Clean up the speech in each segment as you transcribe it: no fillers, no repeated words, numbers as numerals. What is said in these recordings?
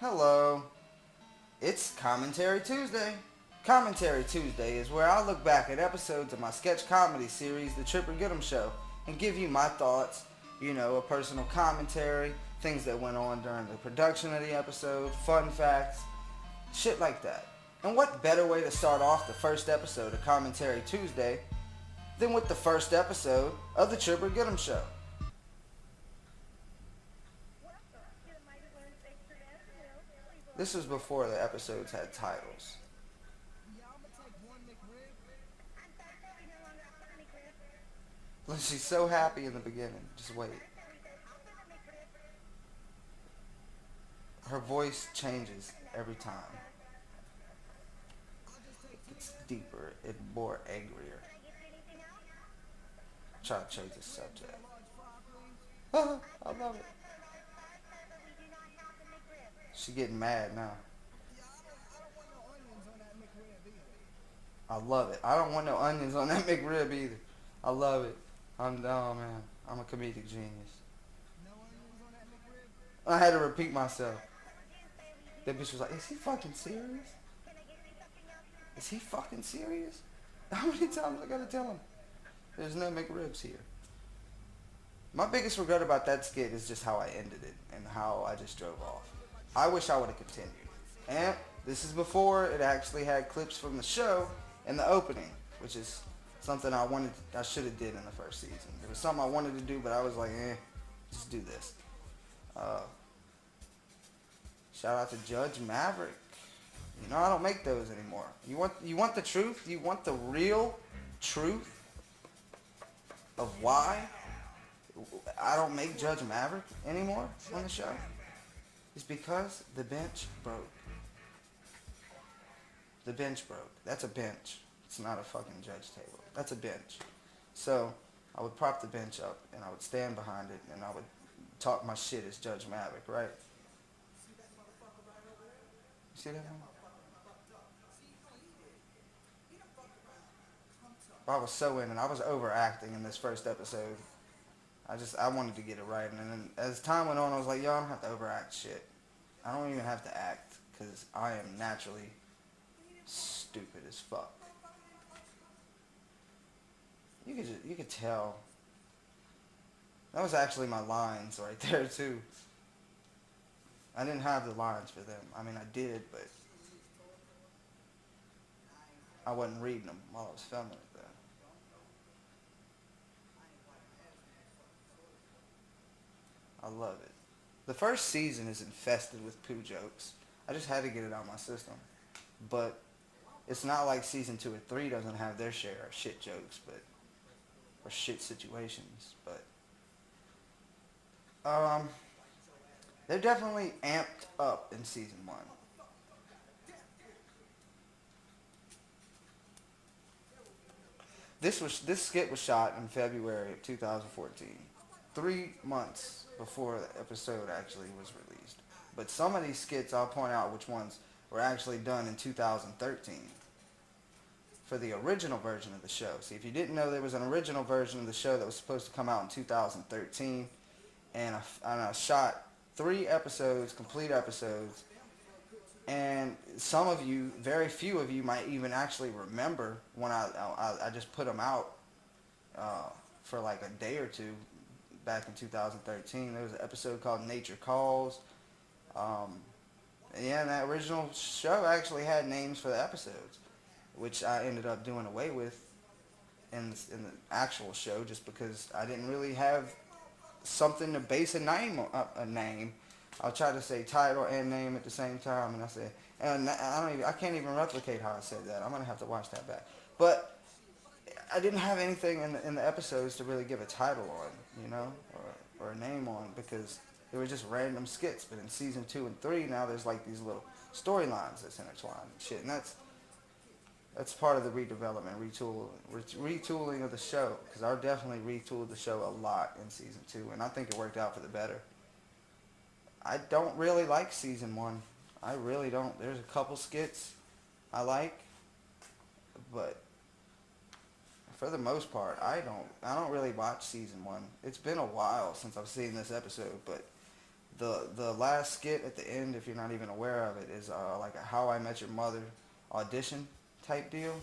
Hello. It's Commentary Tuesday. Commentary Tuesday is where I look back at episodes of my sketch comedy series, The Tripper Getem Show, and give you my thoughts, a personal commentary, things that went on during the production of the episode, fun facts, shit like that. And what better way to start off the first episode of Commentary Tuesday than with the first episode of The Tripper Getem Show? This was before the episodes had titles. She's so happy in the beginning. Just wait. Her voice changes every time. It gets deeper and more angrier. Try to change the subject. I love it. She's getting mad now. I love it. I don't want no onions on that McRib either. I love it. Oh man, I'm a comedic genius. I had to repeat myself. That bitch was like, is he fucking serious? Is he fucking serious? How many times I gotta tell him? There's no McRibs here. My biggest regret about that skit is just how I ended it and how I just drove off. I wish I would have continued. And this is before it actually had clips from the show in the opening, which is something I should have did in the first season. It was something I wanted to do, but I was like, just do this. Shout out to Judge Maverick. I don't make those anymore. You want the truth? You want the real truth of why I don't make Judge Maverick anymore on the show? It's because the bench broke. The bench broke. That's a bench. It's not a fucking judge table. That's a bench. So I would prop the bench up and I would stand behind it and I would talk my shit as Judge Maverick, right? You see that one? I was so in and I was overacting in this first episode. I wanted to get it right, and then as time went on, I was like, yo, I don't have to overact shit. I don't even have to act, because I am naturally stupid as fuck. You could tell. That was actually my lines right there, too. I didn't have the lines for them. I mean, I did, but I wasn't reading them while I was filming it, though. I love it. The first season is infested with poo jokes. I just had to get it out of my system. But it's not like season 2 or 3 doesn't have their share of shit jokes, or shit situations. But they're definitely amped up in season 1. This skit was shot in February of 2014, 3 months before the episode actually was released. But some of these skits, I'll point out which ones were actually done in 2013 for the original version of the show. See, if you didn't know, there was an original version of the show that was supposed to come out in 2013, and I shot 3 episodes, complete episodes, and some of you, very few of you, might even actually remember when I just put them out for like a day or two back in 2013. There was an episode called Nature Calls. And that original show actually had names for the episodes, which I ended up doing away with in the actual show just because I didn't really have something to base a name on. I'll try to say title and name at the same time, and I can't even replicate how I said that. I'm gonna have to watch that back. But I didn't have anything in the episodes to really give a title on, or a name on, because they were just random skits. But in season 2 and 3, now there's like these little storylines that's intertwined and shit, and that's part of the redevelopment, retooling of the show, because I definitely retooled the show a lot in season 2, and I think it worked out for the better. I don't really like season 1. I really don't. There's a couple skits I like, but for the most part, I don't really watch season 1. It's been a while since I've seen this episode, but The last skit at the end, if you're not even aware of it, is like a How I Met Your Mother audition type deal.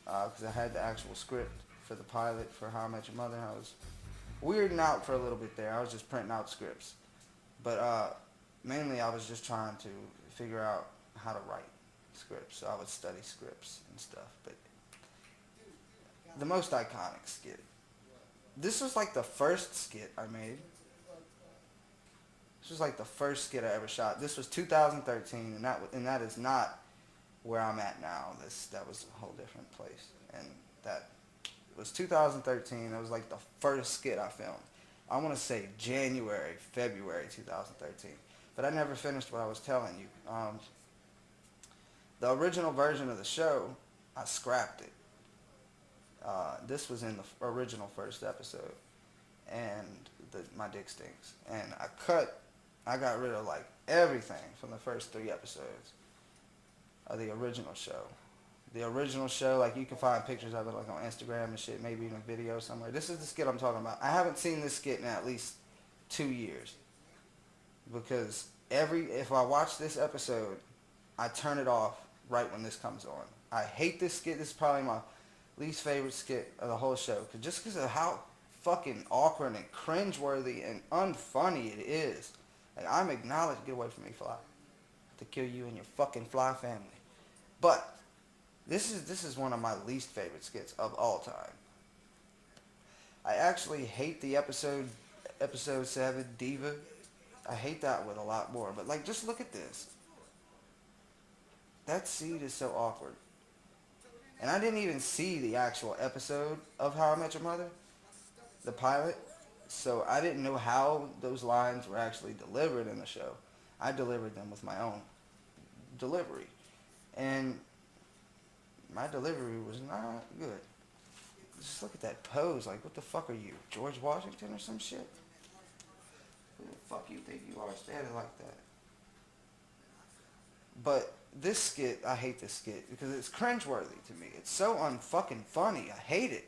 Because I had the actual script for the pilot for How I Met Your Mother. And I was weirding out for a little bit there. I was just printing out scripts. But mainly I was just trying to figure out how to write scripts. So I would study scripts and stuff. But the most iconic skit. This was like the first skit I made. This was like the first skit I ever shot. This was 2013, and that is not where I'm at now. That was a whole different place, and that was 2013. That was like the first skit I filmed. I want to say January, February 2013, but I never finished what I was telling you. The original version of the show, I scrapped it. This was in the original first episode, and my dick stinks, and I got rid of like everything from the first 3 episodes of the original show. The original show, like you can find pictures of it like on Instagram and shit, maybe even a video somewhere. This is the skit I'm talking about. I haven't seen this skit in at least 2 years. Because if I watch this episode, I turn it off right when this comes on. I hate this skit. This is probably my least favorite skit of the whole show. Just because of how fucking awkward and cringeworthy and unfunny it is. Like, I'm acknowledged. Get away from me, fly. To kill you and your fucking fly family. But this is one of my least favorite skits of all time. I actually hate the episode 7, Diva. I hate that one a lot more. But like, just look at this. That seed is so awkward. And I didn't even see the actual episode of How I Met Your Mother, the pilot. So I didn't know how those lines were actually delivered in the show. I delivered them with my own delivery. And my delivery was not good. Just look at that pose. Like, what the fuck are you, George Washington or some shit? Who the fuck you think you are standing like that? But this skit, I hate this skit because it's cringeworthy to me. It's so unfucking funny. I hate it.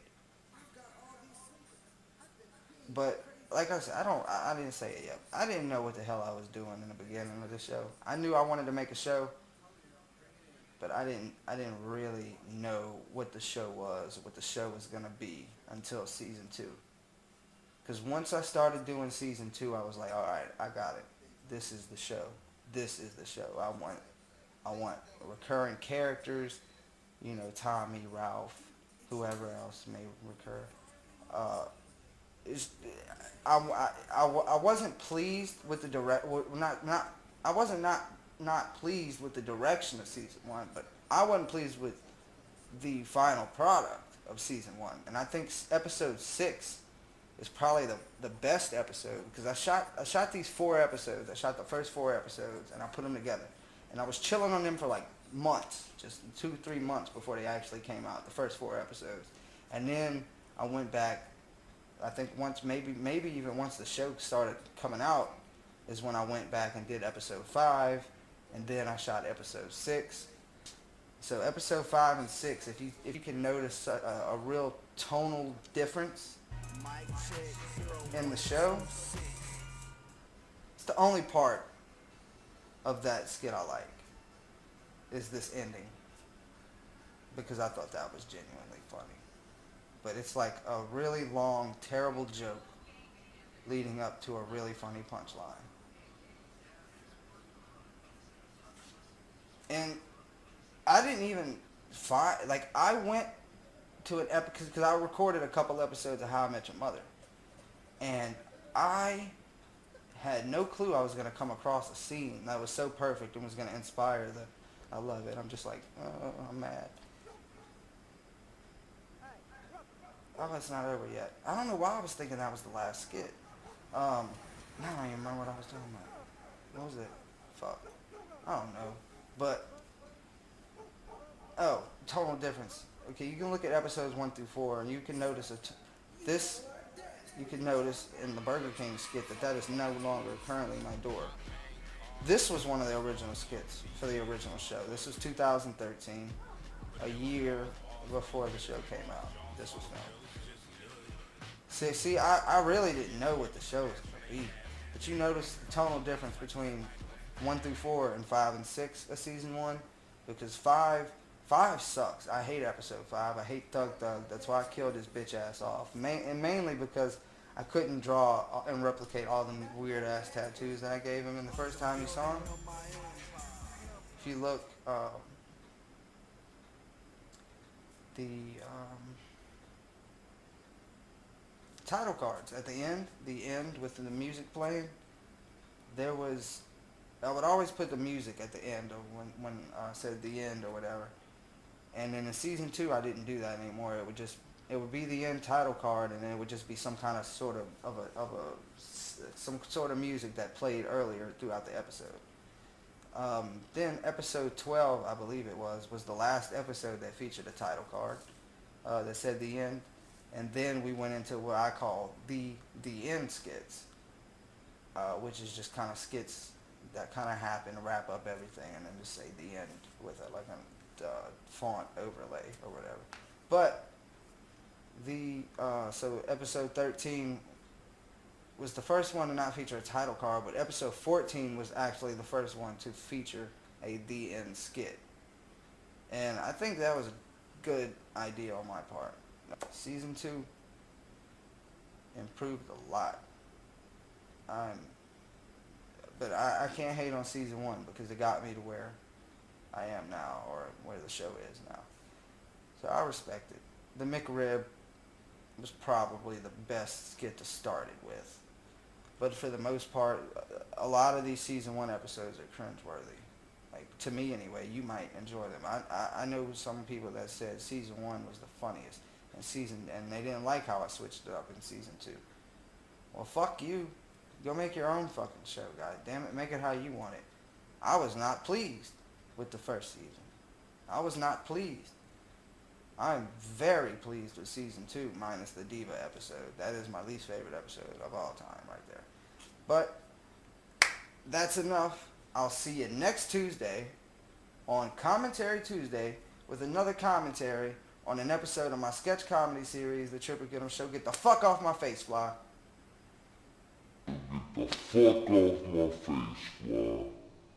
But like I said, I didn't say it yet. I didn't know what the hell I was doing in the beginning of the show. I knew I wanted to make a show, but I didn't really know what the show was, or what the show was gonna be until season 2. Because once I started doing season 2, I was like, all right, I got it. This is the show. This is the show. I want recurring characters. You know, Tommy, Ralph, whoever else may recur. I wasn't pleased with the I wasn't not pleased with the direction of season 1, but I wasn't pleased with the final product of season 1. And I think episode 6 is probably the best episode, because I shot these 4 episodes. I shot the first 4 episodes and I put them together, and I was chilling on them for like months, just 2-3 months before they actually came out, the first 4 episodes. And then I went back, I think once, maybe even once the show started coming out, is when I went back and did episode 5, and then I shot episode 6. So episode 5 and 6, if you can notice a real tonal difference in the show, it's the only part of that skit I like, is this ending, because I thought that was genuinely funny. But it's like a really long, terrible joke leading up to a really funny punchline. And I didn't even find, like, I went to an episode, because I recorded a couple episodes of How I Met Your Mother, and I had no clue I was going to come across a scene that was so perfect and was going to inspire I love it. I'm just like, oh, I'm mad. Oh, it's not over yet. I don't know why I was thinking that was the last skit. Now I don't even remember what I was talking about. What was it? Fuck. I don't know. But, oh, tonal difference. Okay, you can look at episodes 1 through 4, and you can notice you can notice in the Burger King skit that is no longer currently my door. This was one of the original skits for the original show. This was 2013, a year before the show came out. This was filmed. See, I really didn't know what the show was going to be. But you notice the tonal difference between 1 through 4 and 5 and 6 of season 1, because five sucks. I hate episode 5. I hate Thug Thug. That's why I killed his bitch ass off. And mainly because I couldn't draw and replicate all the weird ass tattoos that I gave him in the first time you saw him. If you look, the title cards at the end with the music playing, there was, I would always put the music at the end of when I said the end or whatever. And then in season 2, I didn't do that anymore. It would be the end title card, and then it would just be some kind of sort of some sort of music that played earlier throughout the episode. Then episode 12, I believe it was the last episode that featured a title card that said the end. And then we went into what I call the end skits, which is just kind of skits that kind of happen to wrap up everything, and then just say the end with a, like a font overlay or whatever. But so episode 13 was the first one to not feature a title card, but episode 14 was actually the first one to feature a the end skit. And I think that was a good idea on my part. Season 2 improved a lot. But I can't hate on season 1 because it got me to where I am now, or where the show is now. So I respect it. The McRib was probably the best skit to start it with. But for the most part, a lot of these season 1 episodes are cringeworthy. Like, to me anyway, you might enjoy them. I know some people that said season 1 was the funniest, and they didn't like how I switched it up in season 2. Well, fuck you. Go make your own fucking show, god damn it. Make it how you want it. I was not pleased with the first season. I was not pleased. I'm very pleased with season 2, minus the Diva episode. That is my least favorite episode of all time right there. But that's enough. I'll see you next Tuesday on Commentary Tuesday with another commentary on an episode of my sketch comedy series, The Tripper Getem Show. Get the fuck off my face, fly. Get the fuck off my face, fly.